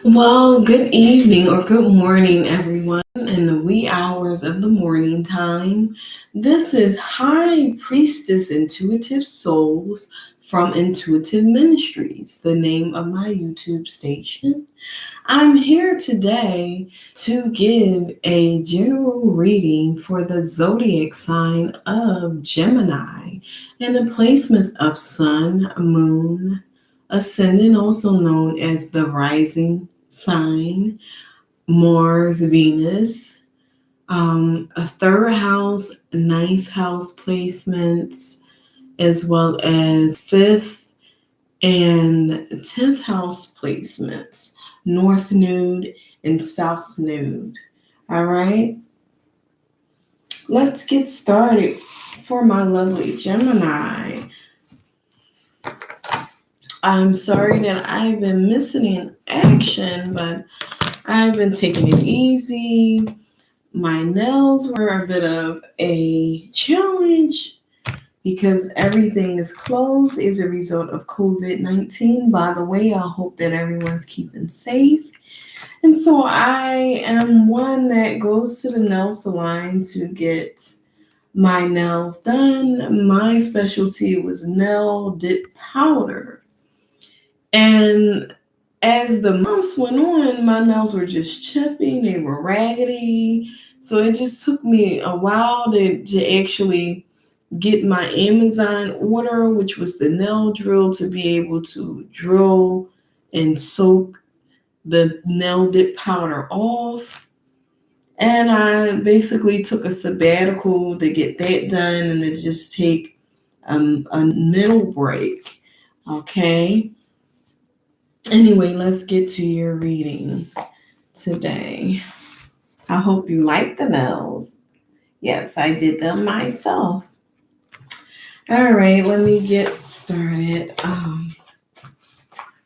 Well, good evening or good morning, everyone, in the wee hours of the morning time. This is High Priestess Intuitive Souls from Intuitive Ministries, the name of my YouTube station. I'm here today to give a general reading for the zodiac sign of Gemini and the placements of Sun, Moon, Ascendant, also known as the rising sign, Mars, Venus, a third house, ninth house placements, as well as fifth and 10th house placements, north node and south node. All right, let's get started for my lovely Gemini. I'm sorry that I've been missing in action, but I've been taking it easy. My nails were a bit of a challenge because everything is closed as a result of COVID-19. By the way, I hope that everyone's keeping safe. And so I am one that goes to the nail salon to get my nails done. My specialty was nail dip powder. And as the months went on, my nails were just chipping, they were raggedy. So it just took me a while to actually get my Amazon order, which was the nail drill, to be able to drill and soak the nail dip powder off. And I basically took a sabbatical to get that done and to just take a middle break. Okay. Anyway, let's get to your reading today. I hope you like the nails. Yes, I did them myself. All right, let me get started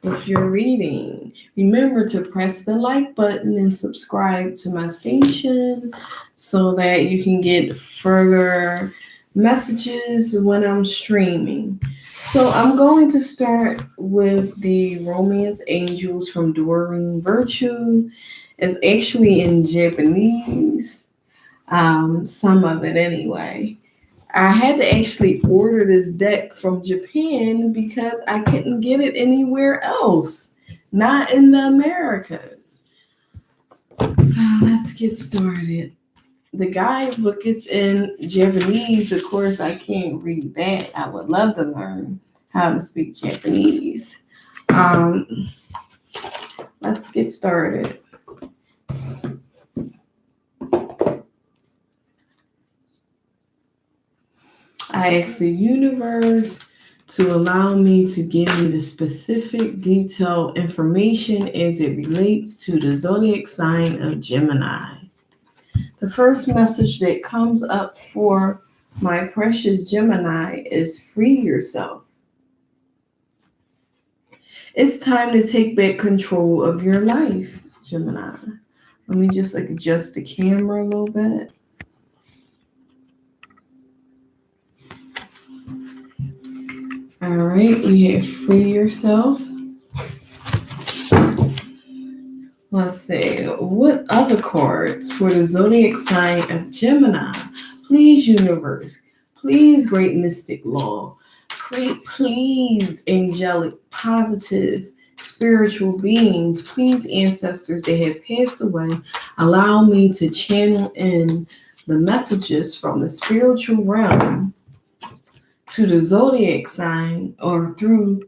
with your reading. Remember to press the like button and subscribe to my station so that you can get further messages when I'm streaming. So I'm going to start with the Romance Angels from Doreen Virtue. It's actually in Japanese, some of it anyway. I had to actually order this deck from Japan because I couldn't get it anywhere else, not in the Americas. So let's get started. The guidebook is in Japanese. Of course, I can't read that. I would love to learn how to speak Japanese. Um, let's get started. I asked the universe to allow me to give me the specific detailed information as it relates to the zodiac sign of Gemini. The first message that comes up for my precious Gemini is free yourself. It's time to take back control of your life, Gemini. Let me just adjust the camera a little bit. All right, we have free yourself. Let's see, what other cards for the zodiac sign of Gemini? Please, universe. Please, great mystic law. Please, angelic, positive, spiritual beings. Please, ancestors that have passed away. Allow me to channel in the messages from the spiritual realm to the zodiac sign, or through,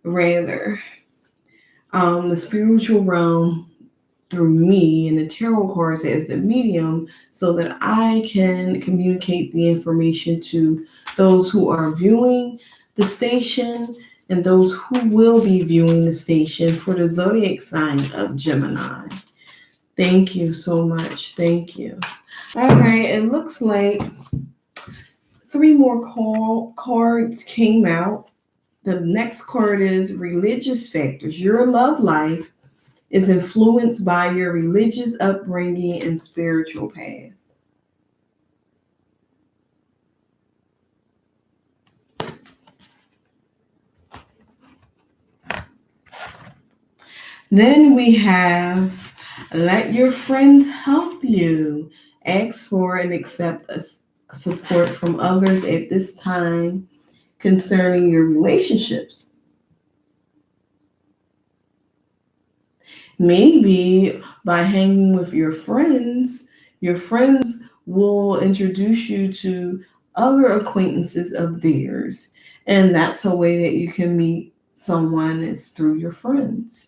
rather, the spiritual realm through me and the tarot cards as the medium so that I can communicate the information to those who are viewing the station and those who will be viewing the station for the zodiac sign of Gemini. Thank you so much. Thank you. All right, it looks like three more cards came out. The next card is religious factors. Your love life is influenced by your religious upbringing and spiritual path. Then we have let your friends help you. Ask for and accept support from others at this time concerning your relationships. Maybe by hanging with your friends will introduce you to other acquaintances of theirs. And that's a way that you can meet someone is through your friends.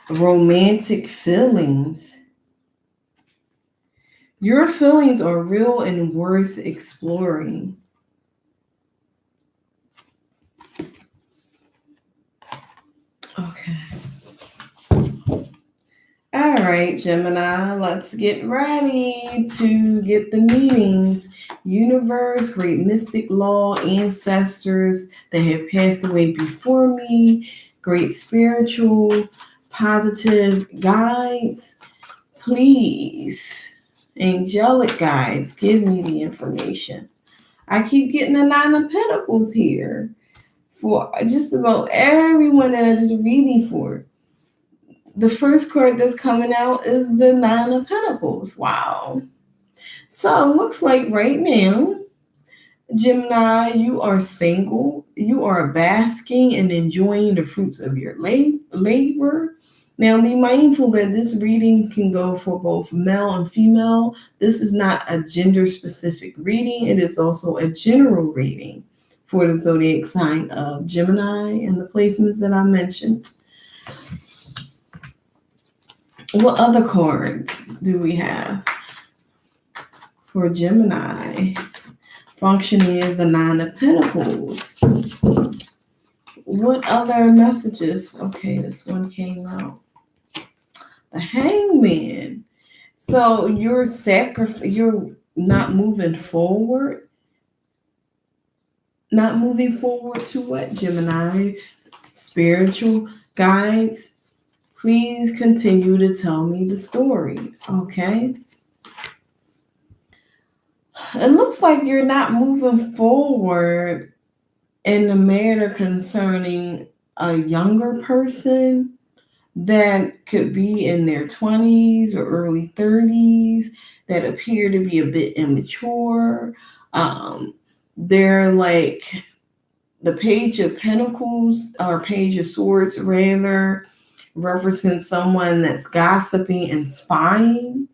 Romantic feelings. Your feelings are real and worth exploring. Okay. All right, Gemini, let's get ready to get the meanings. Universe, great mystic law, ancestors that have passed away before me, great spiritual, positive guides. Please, angelic guides, give me the information. I keep getting the Nine of Pentacles here for just about everyone that I did a reading for. The first card that's coming out is the Nine of Pentacles. Wow. So it looks like right now, Gemini, you are single. You are basking and enjoying the fruits of your labor. Now, be mindful that this reading can go for both male and female. This is not a gender specific reading, it is also a general reading for the zodiac sign of Gemini and the placements that I mentioned. What other cards do we have for Gemini? Functioning as the Nine of Pentacles. What other messages? Okay, this one came out. The Hangman. So you're not moving forward. Not moving forward to what, Gemini? Spiritual guides. Please continue to tell me the story. Okay. It looks like you're not moving forward in the matter concerning a younger person that could be in their 20s or early 30s that appear to be a bit immature. They're like the Page of Pentacles or Page of Swords, rather, represents someone that's gossiping and spying.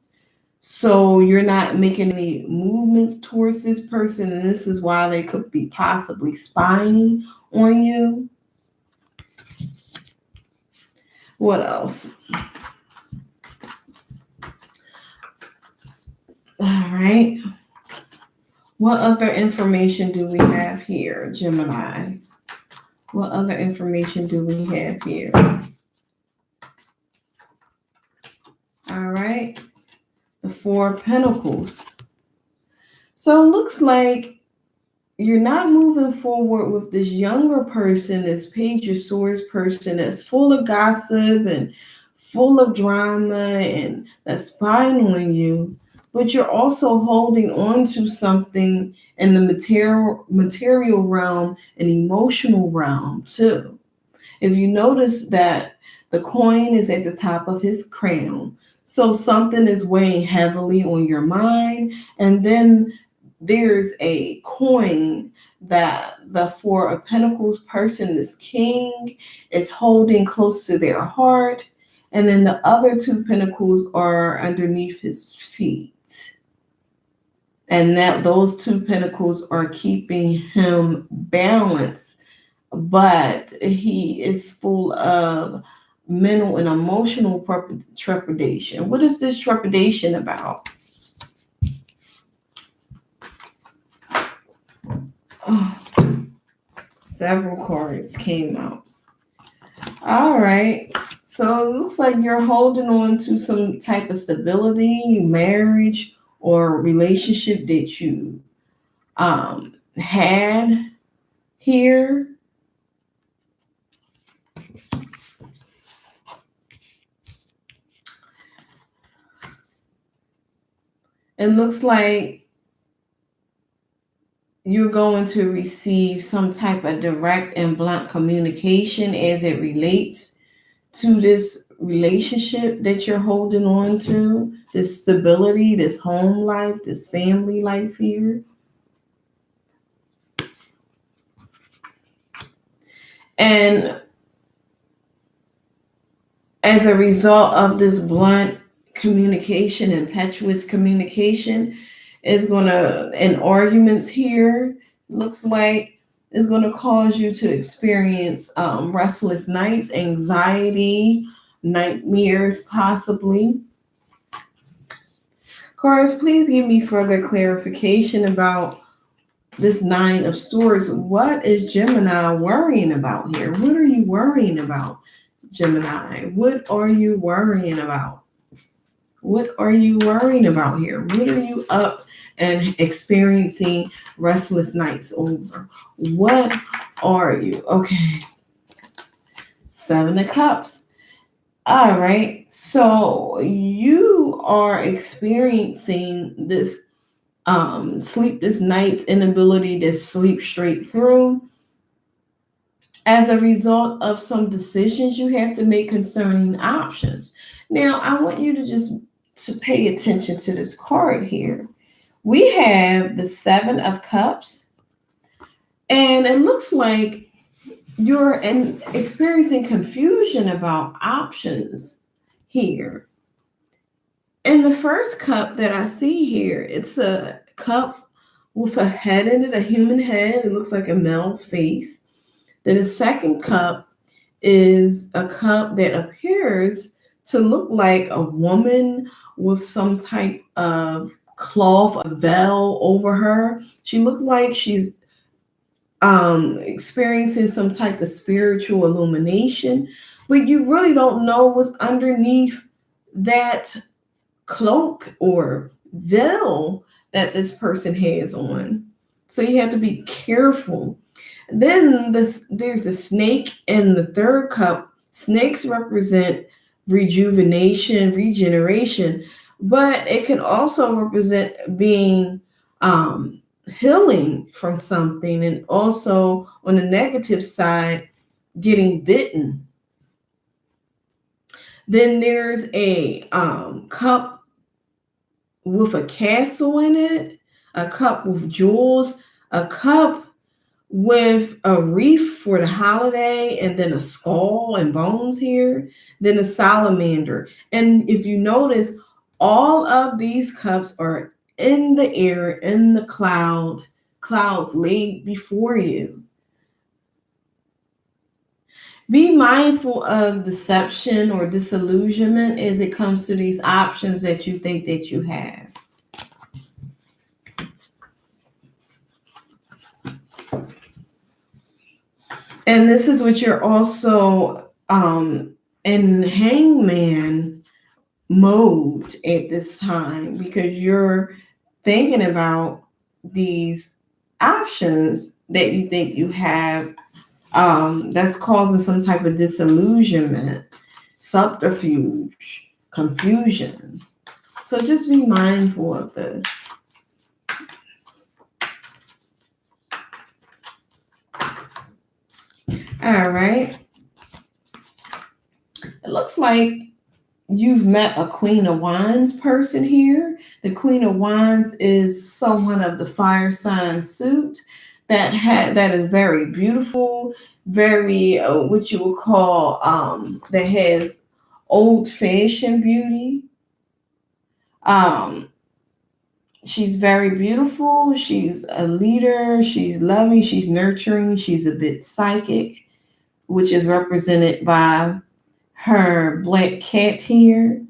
So you're not making any movements towards this person, and this is why they could be possibly spying on you. What else? All right. What other information do we have here, Gemini? What other information do we have here? All right. The Four of Pentacles. So it looks like you're not moving forward with this younger person, this Page of Swords person that's full of gossip and full of drama and that's spying on you, but you're also holding on to something in the material realm and emotional realm too. If you notice that the coin is at the top of his crown, so something is weighing heavily on your mind, and then there's a coin that the Four of Pentacles person, this king, is holding close to their heart, and then the other two pentacles are underneath his feet. And that those two pentacles are keeping him balanced, but he is full of mental and emotional trepidation. What is this trepidation about? Oh, several cards came out. All right. So it looks like you're holding on to some type of stability, marriage, or relationship that you had here. It looks like you're going to receive some type of direct and blunt communication as it relates to this relationship that you're holding on to, this stability, this home life, this family life here. And as a result of this blunt communication, impetuous communication, is going to, in arguments here, looks like is going to cause you to experience restless nights, anxiety, nightmares, possibly. Cards, please give me further clarification about this Nine of Swords. What is Gemini worrying about here? What are you worrying about, Gemini? What are you worrying about? What are you worrying about here? What are you up and experiencing restless nights over? What are you? Okay. Seven of Cups. All right. So you are experiencing this sleepless nights, inability to sleep straight through as a result of some decisions you have to make concerning options. Now, I want you to just to pay attention to this card here. We have the Seven of Cups, and it looks like experiencing confusion about options here. And the first cup that I see here, it's a cup with a head in it, a human head. It looks like a male's face. Then the second cup is a cup that appears to look like a woman with some type of cloth, a veil over her. She looks like she's experiencing some type of spiritual illumination, but you really don't know what's underneath that cloak or veil that this person has on. So you have to be careful. Then there's a snake in the third cup. Snakes represent rejuvenation, regeneration, but it can also represent being healing from something, and also on the negative side, getting bitten. Then there's a cup with a castle in it, a cup with jewels, a cup with a wreath for the holiday, and then a skull and bones here, then a salamander. And if you notice, all of these cups are in the air, in the clouds laid before you. Be mindful of deception or disillusionment as it comes to these options that you think that you have. And this is what you're also in hangman mode at this time, because you're thinking about these options that you think you have, that's causing some type of disillusionment, subterfuge, confusion. So just be mindful of this. All right. It looks like you've met a Queen of Wands person here. The Queen of Wands is someone of the fire sign suit that is very beautiful, very what you would call that has old fashioned beauty. Um, she's very beautiful. She's a leader. She's loving. She's nurturing. She's a bit psychic, which is represented by her black cat here.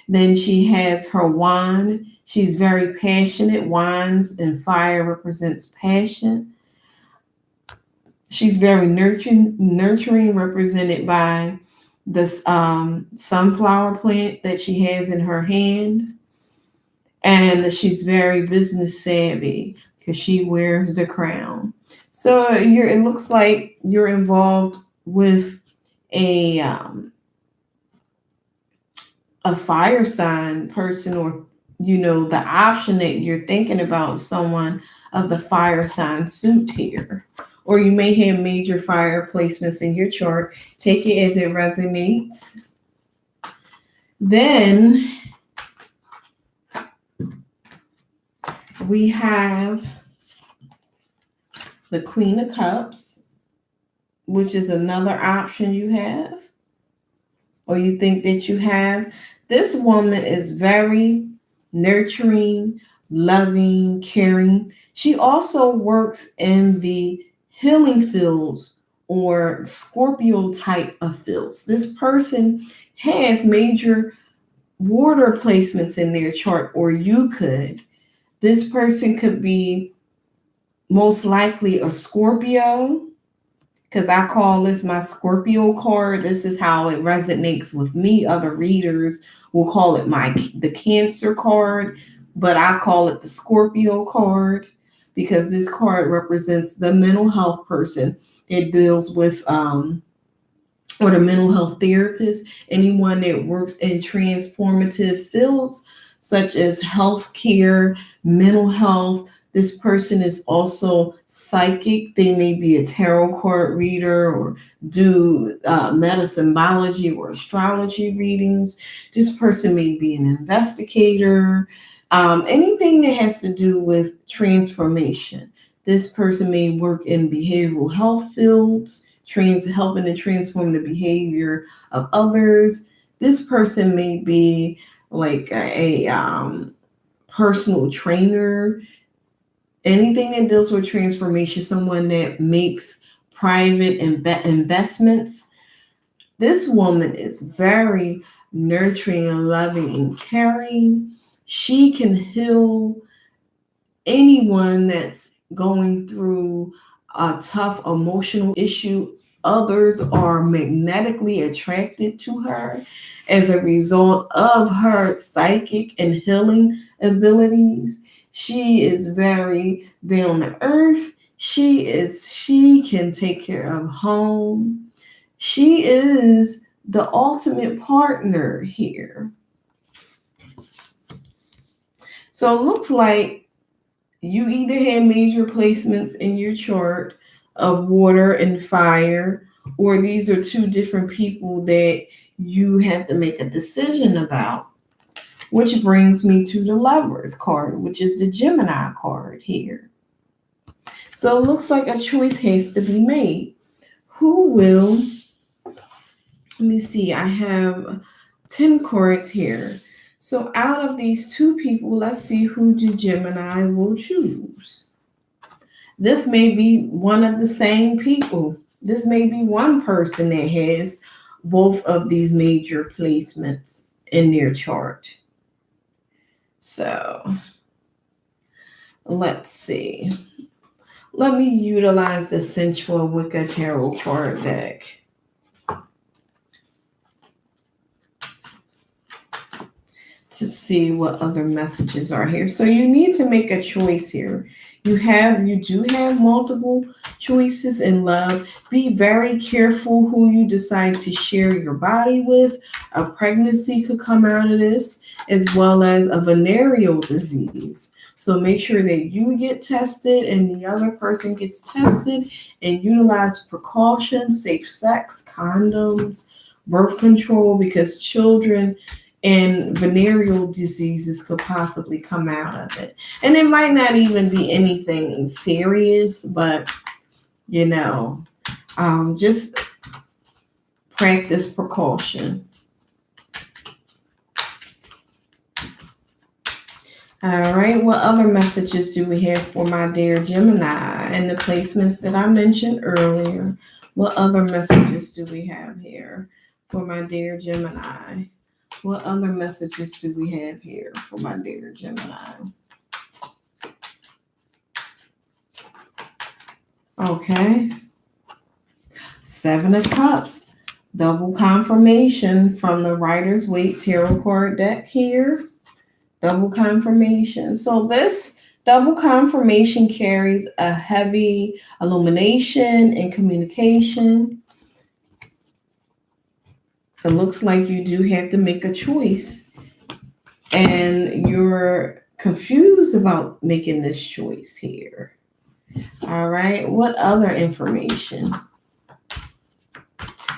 Then she has her wand. She's very passionate. Wands and fire represents passion. She's very nurturing, represented by this sunflower plant that she has in her hand. And she's very business savvy because she wears the crown. So it looks like you're involved with a fire sign person, or the option that you're thinking about someone of the fire sign suit here. Or you may have major fire placements in your chart. Take it as it resonates. Then we have the Queen of Cups, which is another option you have, or you think that you have. This woman is very nurturing, loving, caring. She also works in the healing fields or Scorpio type of fields. This person has major water placements in their chart, or you could. This person could be most likely a Scorpio, because I call this my Scorpio card. This is how it resonates with me. Other readers will call it the Cancer card, but I call it the Scorpio card because this card represents the mental health person. It deals with or the mental health therapist, anyone that works in transformative fields such as healthcare, mental health. This person is also psychic. They may be a tarot card reader or do metasymbology or astrology readings. This person may be an investigator, anything that has to do with transformation. This person may work in behavioral health fields, helping to transform the behavior of others. This person may be like a personal trainer, anything that deals with transformation, someone that makes private investments. This woman is very nurturing and loving and caring. She can heal anyone that's going through a tough emotional issue. Others are magnetically attracted to her as a result of her psychic and healing abilities. She is very down to earth. She can take care of home. She is the ultimate partner here. So it looks like you either have major placements in your chart of water and fire, or these are two different people that you have to make a decision about. Which brings me to the Lovers card, which is the Gemini card here. So it looks like a choice has to be made. Who will, let me see, I have 10 cards here. So out of these two people, let's see who the Gemini will choose. This may be one of the same people. This may be one person that has both of these major placements in their chart. So let's see. Let me utilize the Sensual Wicca Tarot card deck. To see what other messages are here. So you need to make a choice here. You do have multiple choices in love. Be very careful who you decide to share your body with. A pregnancy could come out of this, as well as a venereal disease. So make sure that you get tested and the other person gets tested, and utilize precautions, safe sex, condoms, birth control, because children and venereal diseases could possibly come out of it. And it might not even be anything serious, but just practice precaution. All right, what other messages do we have for my dear Gemini and the placements that I mentioned earlier? What other messages do we have here for my dear Gemini? What other messages do we have here for my dear Gemini? Okay. 7 of Cups. Double confirmation from the Rider's Waite Tarot card deck here. Double confirmation. So this double confirmation carries a heavy illumination and communication. It looks like you do have to make a choice. And your confused about making this choice here. All right, what other information?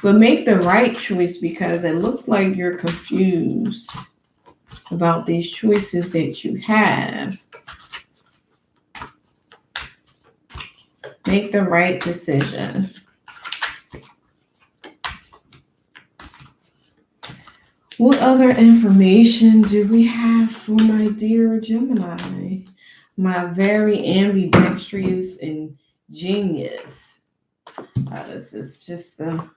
But make the right choice, because it looks like you're confused about these choices that you have. Make the right decision. What other information do we have for my dear Gemini? My very ambidextrous and genius. This is just the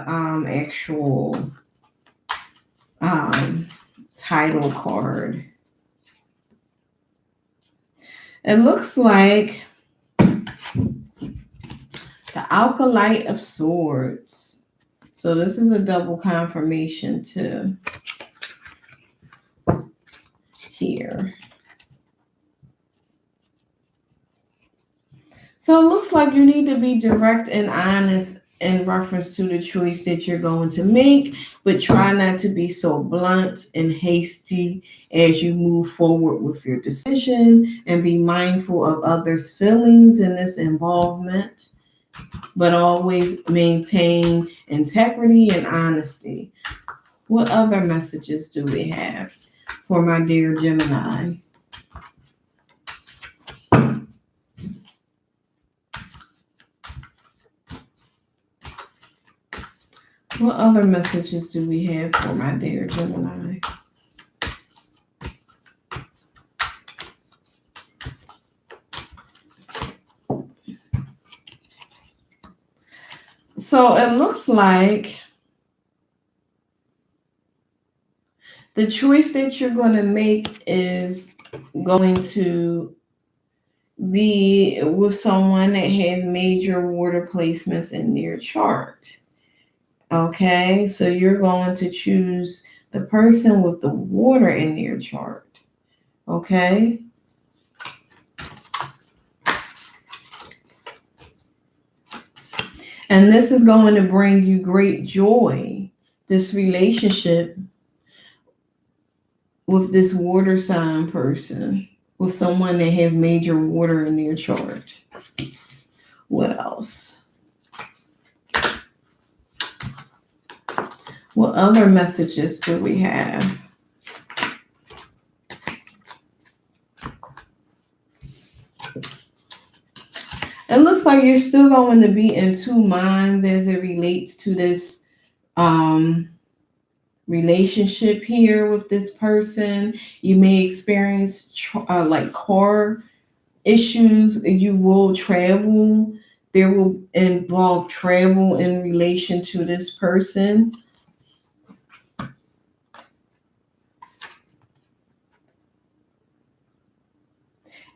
actual title card. It looks like the Alkalite of Swords. So this is a double confirmation too. Here. So it looks like you need to be direct and honest in reference to the choice that you're going to make, but try not to be so blunt and hasty as you move forward with your decision, and be mindful of others' feelings in this involvement, but always maintain integrity and honesty. What other messages do we have for my dear Gemini? What other messages do we have for my dear Gemini? So it looks like the choice that you're going to make is going to be with someone that has major water placements in their chart. Okay, so you're going to choose the person with the water in their chart. Okay. And this is going to bring you great joy, this relationship with this water sign person, with someone that has major water in their chart. What else? What other messages do we have? It looks like you're still going to be in two minds as it relates to this relationship here with this person. You may experience like car issues. You will travel. There will involve travel in relation to this person.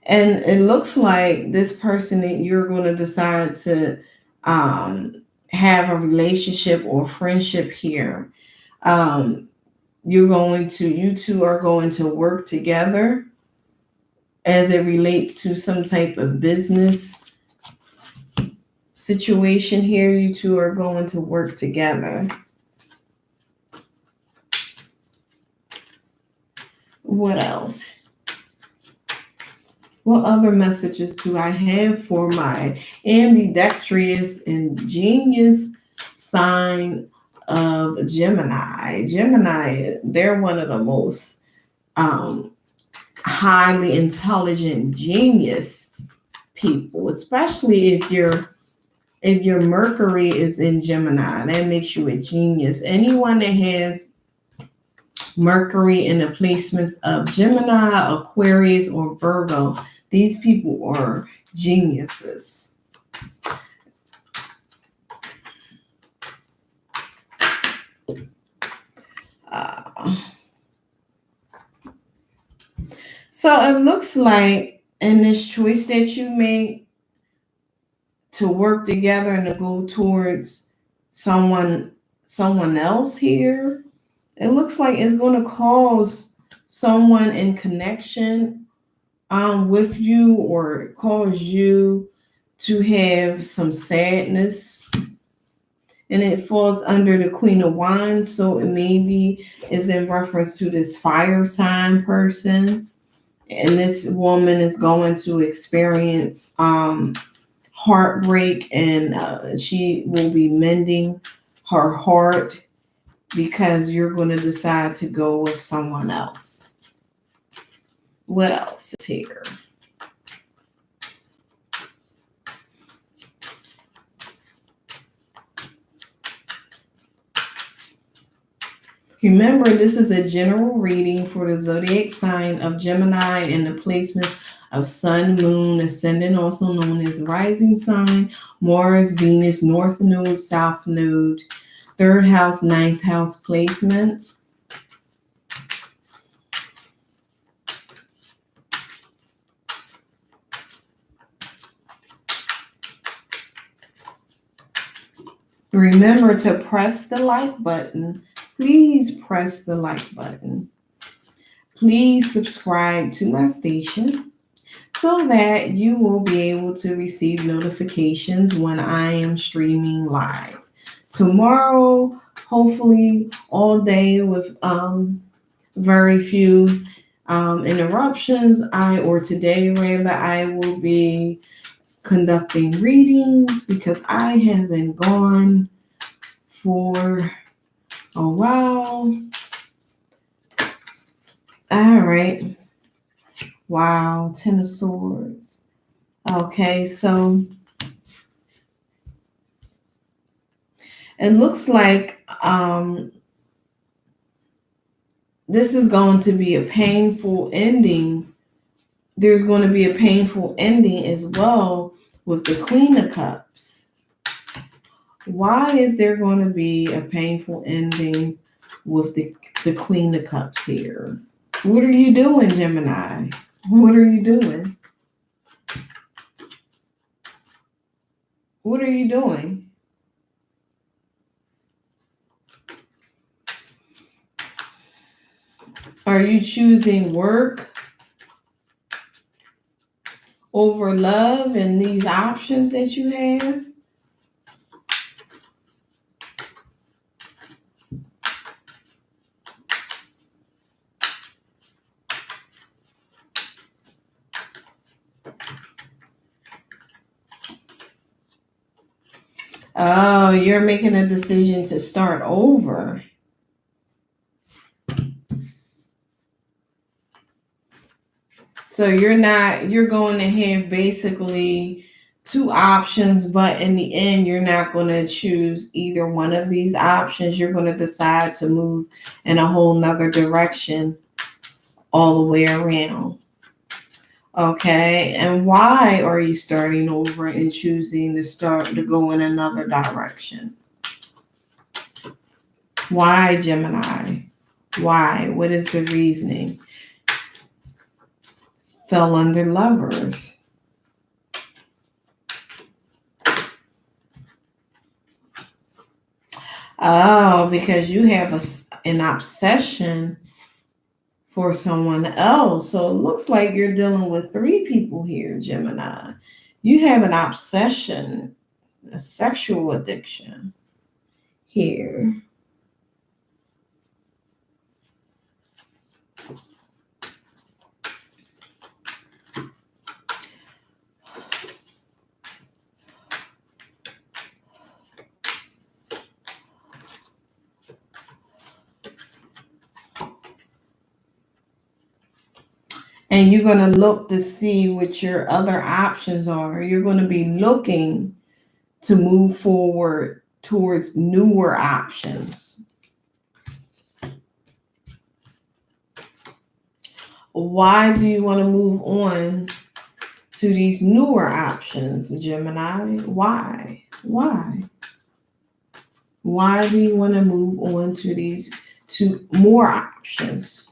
And it looks like this person that you're going to decide to have a relationship or friendship here. You two are going to work together as it relates to some type of business situation here. You two are going to work together. What else? What other messages do I have for my ambidextrous and genius sign of Gemini? Gemini, they're one of the most highly intelligent genius people, especially if your Mercury is in Gemini. That makes you a genius. Anyone that has Mercury in the placements of Gemini, Aquarius, or Virgo, these people are geniuses. So it looks like in this choice that you make to work together and to go towards someone else here, it looks like it's going to cause someone in connection with you, or cause you to have some sadness and it falls under the Queen of Wands, so it maybe is in reference to this fire sign person. And this woman is going to experience heartbreak, and she will be mending her heart because you're going to decide to go with someone else. What else is here? Remember, this is a general reading for the zodiac sign of Gemini and the placements of Sun, Moon, Ascendant, also known as rising sign, Mars, Venus, North Node, South Node, third house, ninth house placements. Remember to press the like button. Please press the like button. Please subscribe to my station so that you will be able to receive notifications when I am streaming live. Tomorrow, hopefully all day with very few interruptions. Today rather, I will be conducting readings because I have been gone for a while. All right. Wow, Ten of Swords. Okay, so it looks like this is going to be a painful ending. There's going to be a painful ending as well with the Queen of Cups. Why is there going to be a painful ending with the Queen of Cups here? What are you doing, Gemini? What are you doing? What are you doing? Are you choosing work over love and these options that you have? Oh, you're making a decision to start over. So you're going to have basically two options, but in the end, you're not going to choose either one of these options. You're going to decide to move in a whole nother direction all the way around. Okay, and why are you starting over and choosing to go in another direction? Why, Gemini? Why? What is the reasoning? Fell under Lovers. Oh, because you have an obsession for someone else. So it looks like you're dealing with three people here, Gemini. You have an obsession, a sexual addiction here. And you're going to look to see what your other options are. You're going to be looking to move forward towards newer options. Why do you want to move on to these newer options, Gemini? Why? Why do you want to move on to more options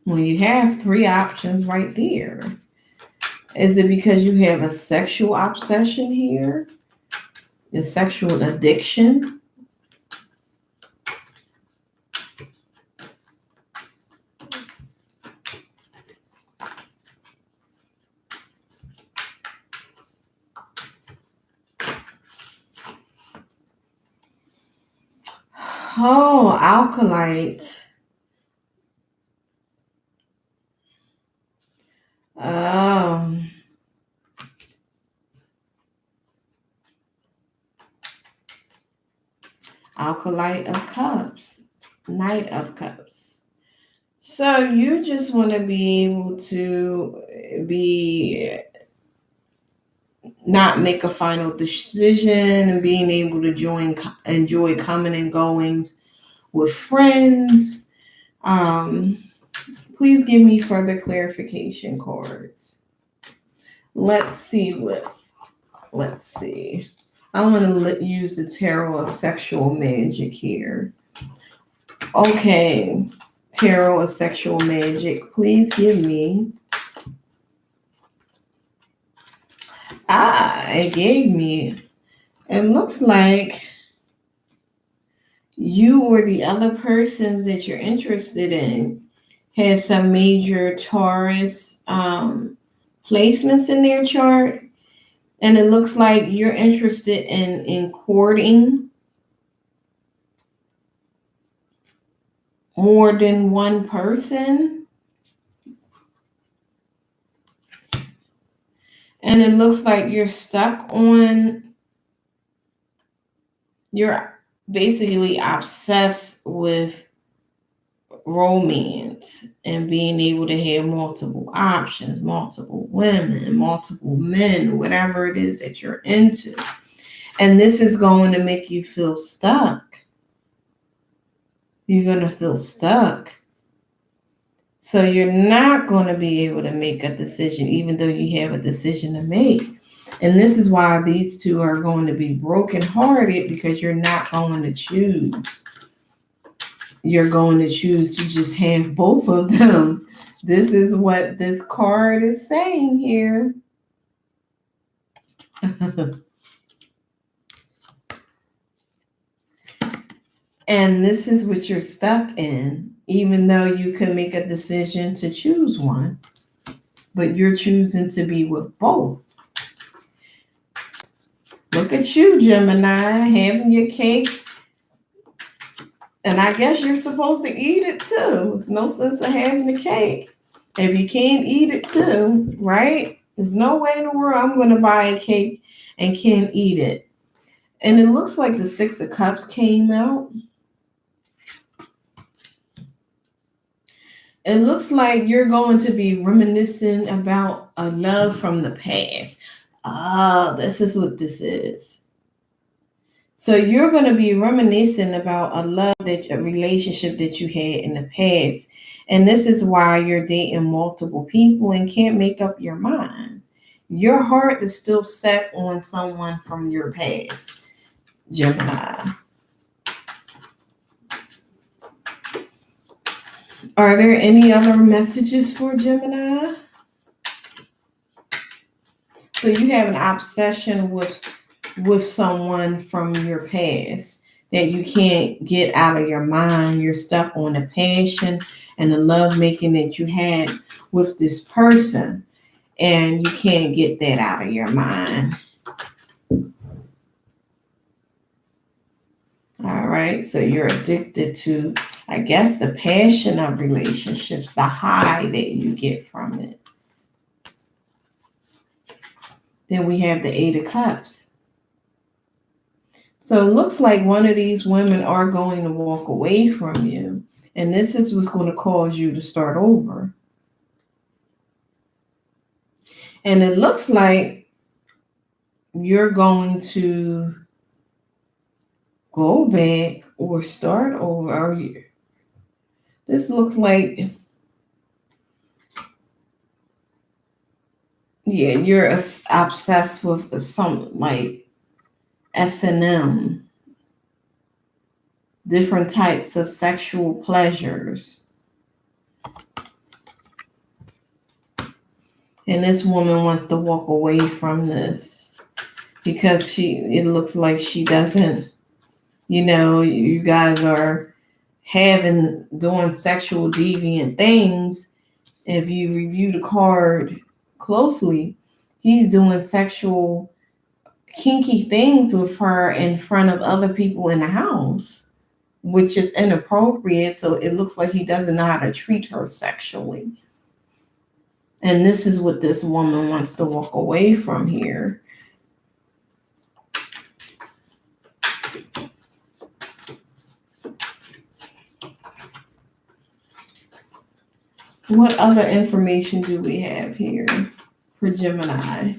when you have three options right there? Is it because you have a sexual obsession here? A sexual addiction? Oh, alkalite. Um, alkalite of cups, knight of cups. So you just want to be able to be not make a final decision and being able to enjoy coming and goings with friends. Um, please give me further clarification cards. Let's see what. Let's see. I want to use the tarot of sexual magic here. Okay, tarot of sexual magic. Please give me. It gave me. It looks like you or the other persons that you're interested in has some major Taurus placements in their chart, and it looks like you're interested in courting more than one person, and it looks like you're basically obsessed with romance and being able to have multiple options, multiple women, multiple men, whatever it is that you're into. And this is going to make you feel stuck. You're going to feel stuck. So you're not going to be able to make a decision, even though you have a decision to make. And this is why these two are going to be brokenhearted, because you're not going to choose. You're going to choose to just have both of them. This is what this card is saying here. And this is what you're stuck in, even though you can make a decision to choose one, but you're choosing to be with both. Look at you, Gemini, having your cake. And I guess you're supposed to eat it too. There's no sense of having the cake if you can't eat it too, right? There's no way in the world I'm going to buy a cake and can't eat it. And it looks like the Six of Cups came out. It looks like you're going to be reminiscing about a love from the past. This is what this is. So you're going to be reminiscing about a relationship that you had in the past. And this is why you're dating multiple people and can't make up your mind. Your heart is still set on someone from your past, Gemini. Are there any other messages for Gemini? So you have an obsession with someone from your past that you can't get out of your mind. You're stuck on the passion and the love making that you had with this person, and you can't get that out of your mind. All right, so you're addicted to, I guess, the passion of relationships, the high that you get from it. Then we have the Eight of Cups. So it looks like one of these women are going to walk away from you. And this is what's going to cause you to start over. And it looks like you're going to go back or start over. This looks like, yeah, you're obsessed with some like S&M, different types of sexual pleasures. And this woman wants to walk away from this because it looks like she doesn't, you guys are doing sexual deviant things. If you review the card closely, he's doing sexual kinky things with her in front of other people in the house. which is inappropriate. So it looks like he doesn't know how to treat her sexually. And this is what this woman wants to walk away from here. What other information do we have here for Gemini?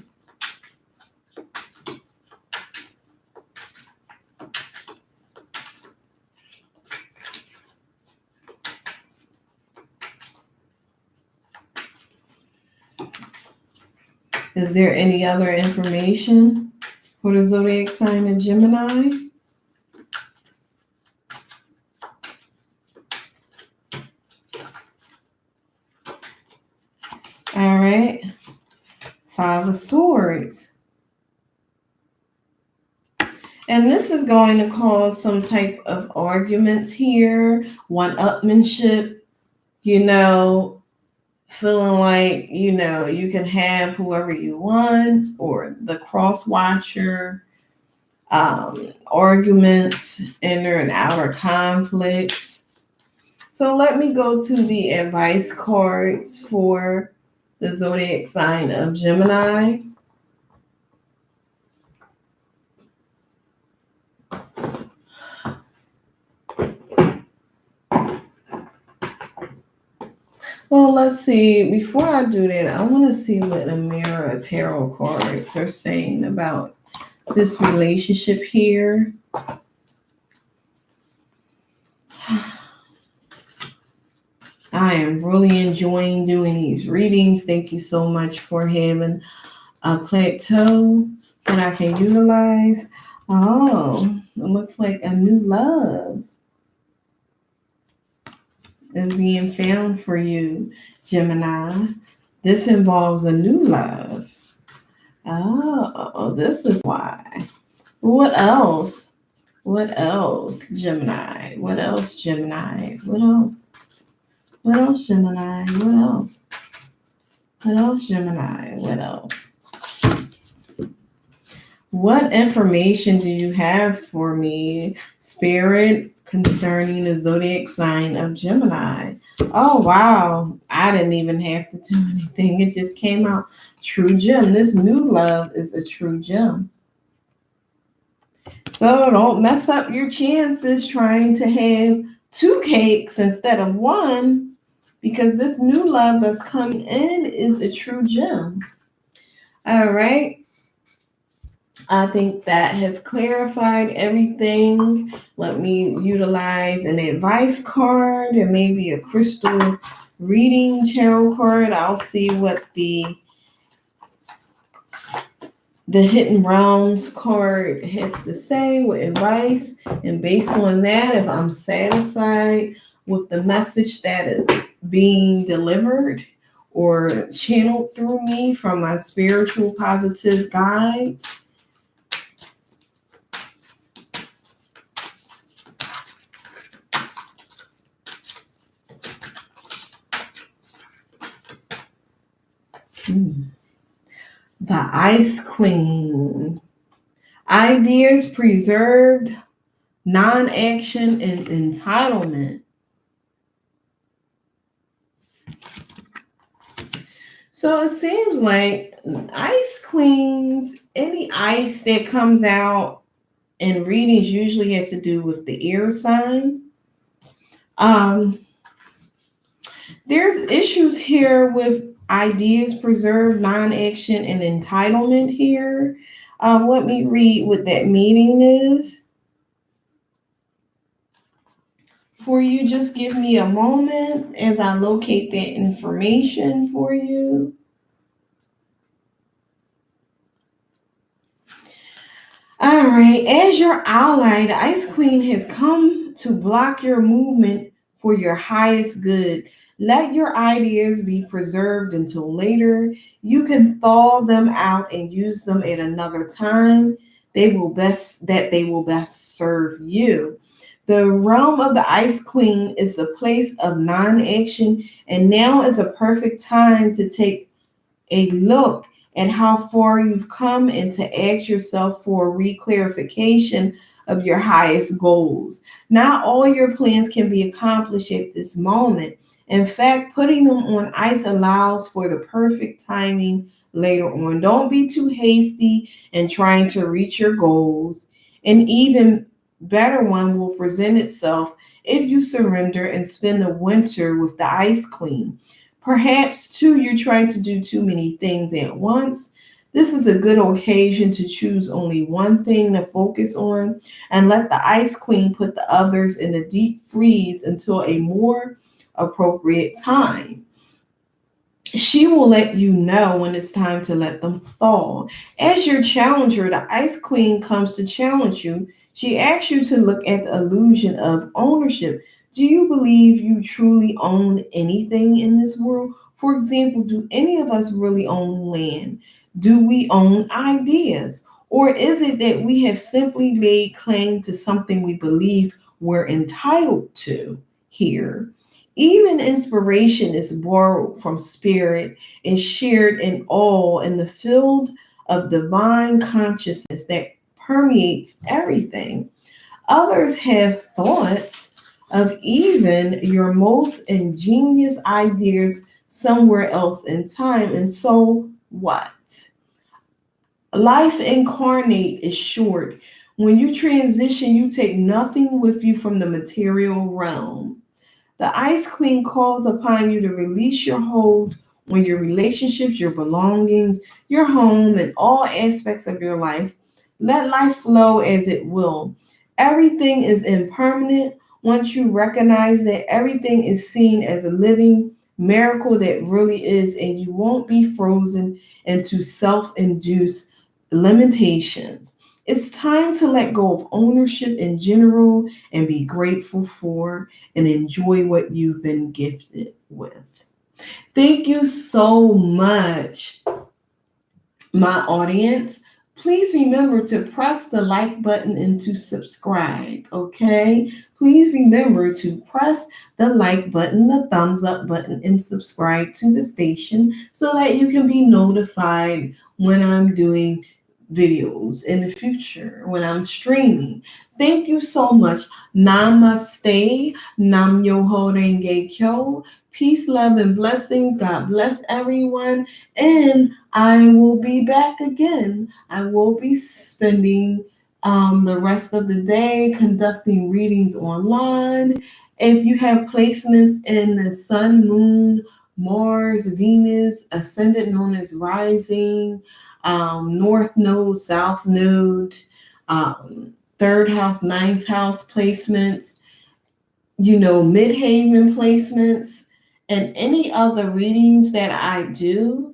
Is there any other information for the zodiac sign of Gemini? All right. 5 of Swords. And this is going to cause some type of arguments here, one-upmanship, feeling like, you can have whoever you want, or the cross-watcher, arguments, inner and outer conflicts. So let me go to the advice cards for the zodiac sign of Gemini. Well, let's see. Before I do that, I want to see what the Mirror Tarot cards are saying about this relationship here. I am really enjoying doing these readings. Thank you so much for having a plateau that I can utilize. Oh, it looks like a new love is being found for you, Gemini. This involves a new love. Oh, this is why. What else? What else, Gemini? What else, Gemini? What else? What else, Gemini? What else? What else, Gemini? What else? What information do you have for me, Spirit, concerning the zodiac sign of Gemini? Oh, wow. I didn't even have to do anything. It just came out. True gem. This new love is a true gem. So don't mess up your chances trying to have 2 cakes instead of 1, because this new love that's coming in is a true gem. All right. I think that has clarified everything. Let me utilize an advice card and maybe a crystal reading tarot card. I'll see what the Hidden Realms card has to say with advice. And based on that, if I'm satisfied with the message that is being delivered or channeled through me from my spiritual positive guides, the Ice Queen. Ideas preserved, non-action, and entitlement. So it seems like Ice Queens, any ice that comes out in readings usually has to do with the air sign. There's issues here with ideas preserved, non-action, and entitlement here. Let me read what that meaning is for you. Just give me a moment as I locate that information for you. All right. As your ally, the Ice Queen has come to block your movement for your highest good. Let your ideas be preserved until later. You can thaw them out and use them at another time. They will best serve you. The realm of the Ice Queen is the place of non-action, and now is a perfect time to take a look and how far you've come and to ask yourself for a reclarification of your highest goals. Not all your plans can be accomplished at this moment. In fact, putting them on ice allows for the perfect timing later on. Don't be too hasty in trying to reach your goals. An even better one will present itself if you surrender and spend the winter with the Ice Queen. Perhaps, too, you're trying to do too many things at once. This is a good occasion to choose only one thing to focus on and let the Ice Queen put the others in a deep freeze until a more appropriate time. She will let you know when it's time to let them fall. As your challenger, the Ice Queen comes to challenge you. She asks you to look at the illusion of ownership. Do you believe you truly own anything in this world? For example, do any of us really own land? Do we own ideas? Or is it that we have simply laid claim to something we believe we're entitled to here? Even inspiration is borrowed from spirit and shared in all in the field of divine consciousness that permeates everything. Others have thoughts of even your most ingenious ideas somewhere else in time. And so what? Life incarnate is short. When you transition, you take nothing with you from the material realm. The Ice Queen calls upon you to release your hold on your relationships, your belongings, your home, and all aspects of your life. Let life flow as it will. Everything is impermanent once you recognize that everything is seen as a living miracle that really is, and you won't be frozen into self induced limitations. It's time to let go of ownership in general and be grateful for and enjoy what you've been gifted with. Thank you so much, my audience. Please remember to press the like button and to subscribe, okay? Please remember to press the like button, the thumbs up button, and subscribe to the station so that you can be notified when I'm doing videos in the future, when I'm streaming. Thank you so much. Namaste. Nam Myoho Renge Kyo. Peace, love, and blessings. God bless everyone. And I will be back again. I will be spending the rest of the day conducting readings online. If you have placements in the sun, moon, Mars, Venus, ascendant known as rising, north node, south node, third house, ninth house placements, midhaven placements, and any other readings that I do,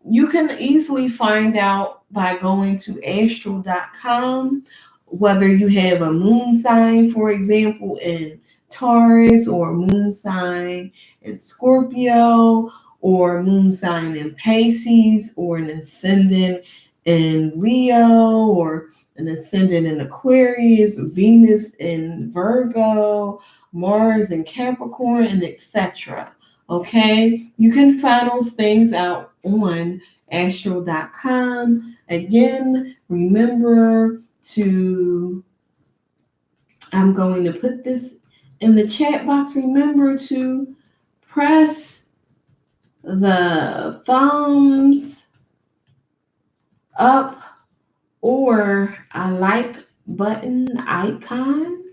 you can easily find out by going to astral.com whether you have a moon sign, for example, in Taurus, or moon sign in Scorpio, or moon sign in Pisces, or an ascendant in Leo, or an ascendant in Aquarius, Venus in Virgo, Mars in Capricorn, and etc. Okay, you can find those things out on astral.com. Again, remember to, I'm going to put this in the chat box. Remember to press the thumbs up or a like button icon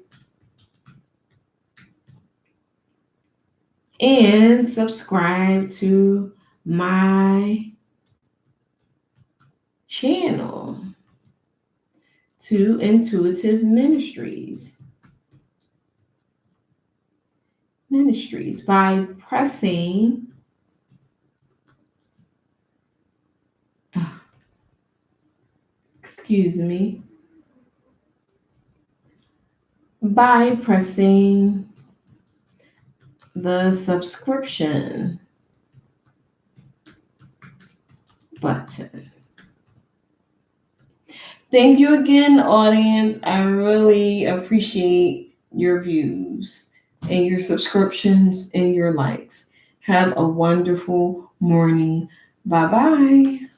and subscribe to my channel, to Intuitive Ministries by pressing by pressing the subscription button. Thank you again, audience. I really appreciate your views and your subscriptions and your likes. Have a wonderful morning. Bye-bye.